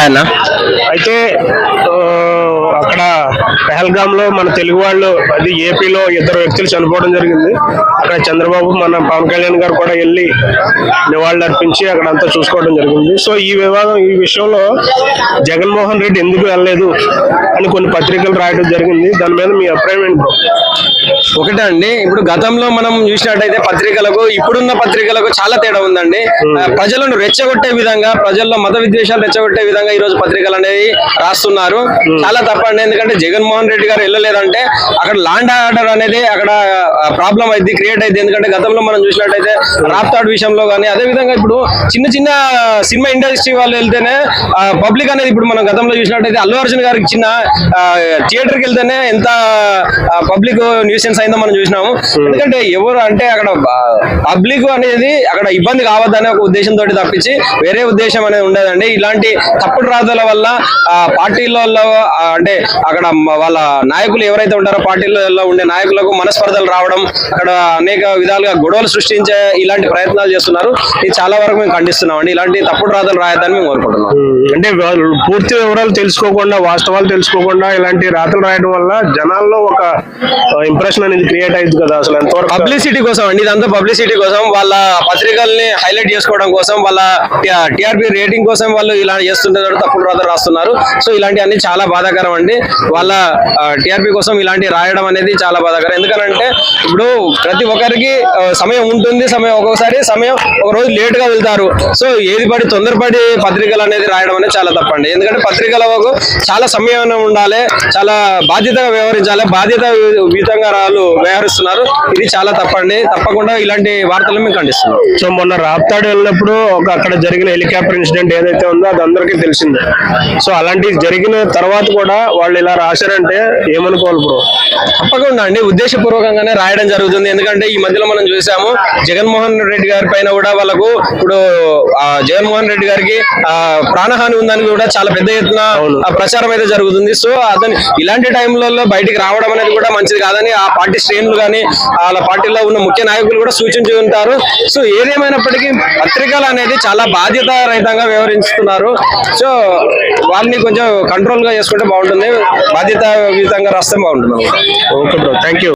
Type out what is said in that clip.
అన్న. అయితే అక్కడ పెహల్గామ్ లో మన తెలుగు వాళ్ళు, అది ఏపీలో 2 వ్యక్తులు చనిపోవడం జరిగింది. అక్కడ చంద్రబాబు, మన పవన్ కళ్యాణ్ గారు కూడా వెళ్ళి నివాళులు అర్పించి అక్కడ అంతా చూసుకోవడం జరిగింది. సో ఈ విషయంలో జగన్మోహన్ రెడ్డి ఎందుకు వెళ్ళలేదు అని కొన్ని పత్రికలు రాయడం జరిగింది. దాని మీద మీ అభిప్రాయం ఏంటి బ్రో? ఒకటే అండి, ఇప్పుడు గతంలో మనం చూసినట్టయితే పత్రికలకు ఇప్పుడున్న పత్రికలకు చాలా తేడా ఉందండి. ప్రజలను రెచ్చగొట్టే విధంగా, ప్రజల్లో మత విద్వేషాలు రెచ్చగొట్టే విధంగా ఈ రోజు పత్రికలు అనేవి రాస్తున్నారు. చాలా తప్పండి. ఎందుకంటే జగన్మోహన్ రెడ్డి గారు వెళ్ళలేదంటే అక్కడ ల్యాండ్ ఆర్డర్ అనేది అక్కడ ప్రాబ్లం అయింది, క్రియేట్ అయింది. ఎందుకంటే గతంలో మనం చూసినట్టయితే రాప్తాడ్ విషయంలో కానీ, అదే విధంగా ఇప్పుడు చిన్న చిన్న సినిమా ఇండస్ట్రీ వాళ్ళు వెళ్తేనే పబ్లిక్ అనేది, ఇప్పుడు మనం గతంలో చూసినట్టయితే అల్లు అర్జున్ గారికి చిన్న థియేటర్కి వెళ్తేనే ఎంత పబ్లిక్ న్యూసెన్స్ అయిందో మనం చూసినాము. ఎందుకంటే ఎవరు అంటే అక్కడ పబ్లిక్ అనేది అక్కడ ఇబ్బంది కావద్దనే ఒక ఉద్దేశంతో తప్పించి వేరే ఉద్దేశం అనేది ఉండదండి. ఇలాంటి తప్పుడు రాతల వల్ల పార్టీలలో అంటే అక్కడ వాళ్ళ నాయకులు ఎవరైతే ఉంటారో పార్టీలలో ఉండే నాయకులకు మనస్పర్ధలు రావడం, అక్కడ అనేక విధాలుగా గొడవలు సృష్టించే ఇలాంటి ప్రయత్నాలు చేస్తున్నారు. ఇది చాలా వరకు మేము ఖండిస్తున్నాం అండి. ఇలాంటి తప్పుడు రాతలు రాయద్దని మేము కోరుకుంటున్నాం. అంటే పూర్తి వివరాలు తెలుసుకోకుండా, వాస్తవాలు తెలుసుకోకుండా ఇలాంటి రాతలు రాయడం వల్ల జనాల్లో ఒక ఇంప్రెషన్ అనేది క్రియేట్ అయింది కదా. అసలు ఎంతవరకు పబ్లిసిటీ కోసం అండి, ఇదంతా పబ్లిసిటీ కోసం, వాళ్ళ పత్రికల్ని హైలైట్ చేసుకోవడం కోసం, వాళ్ళ టీఆర్పీ రేటింగ్ కోసం వాళ్ళు ఇలా చేస్తుంటారు, తప్పుడు రాతలు రాస్తున్నారు. సో ఇలాంటి అన్ని చాలా బాధాకరం అండి. వాళ్ళ టీఆర్పీ కోసం ఇలాంటి రాయడం అనేది చాలా బాధాకరం. ఎందుకంటే ఇప్పుడు ప్రతి ఒక్కరికి సమయం ఉంటుంది, ఒక్కొక్కసారి సమయం ఒక రోజు లేట్ గా వెళ్తారు. సో ఏది పడి తొందరపడి పత్రికలు అనేది రాయడం అనేది చాలా తప్పండి. ఎందుకంటే పత్రికలకు చాలా సమయం ఉండాలి, చాలా బాధ్యతగా వ్యవహరించాలి, బాధ్యత విధంగా వాళ్ళు వ్యవహరిస్తున్నారు. ఇది చాలా తప్పండి. తప్పకుండా ఇలాంటి వార్తలు మేము ఖండిస్తున్నాం. సో మొన్న రాప్తాడు వెళ్ళినప్పుడు అక్కడ జరిగిన హెలికాప్టర్ ఇన్సిడెంట్ ఏదైతే ఉందో అది అందరికీ తెలిసిందే. సో అలాంటి జరిగిన తర్వాత కూడా వాళ్ళు ఇలా రాశారంటే ఏమనుకోవాలి బ్రో? తప్పకుండా అండి, ఉద్దేశపూర్వకంగానే రాయడం జరుగుతుంది. ఎందుకంటే ఈ మధ్యలో మనం చూసాము జగన్మోహన్ రెడ్డి గారి పైన కూడా వాళ్ళకు ఇప్పుడు జగన్మోహన్ రెడ్డి గారికి ప్రాణహాని ఉందని కూడా చాలా పెద్ద ఎత్తున ప్రచారం అయితే జరుగుతుంది. సో అతను ఇలాంటి టైంలలో బయటికి రావడం అనేది కూడా మంచిది కాదని ఆ పార్టీ శ్రేణులు కానీ వాళ్ళ పార్టీలో ఉన్న ముఖ్య నాయకులు కూడా సూచించి ఉంటారు. సో ఏదేమైనప్పటికీ పత్రికలు అనేది చాలా బాధ్యత రహితంగా వ్యవహరిస్తున్నారు. సో వాళ్ళని కొంచెం కంట్రోల్ గా చేసుకుంటే బాగుంటుంది, బాధ్యత విధంగా రాస్తే బాగుంటుంది. Okay bro, thank you.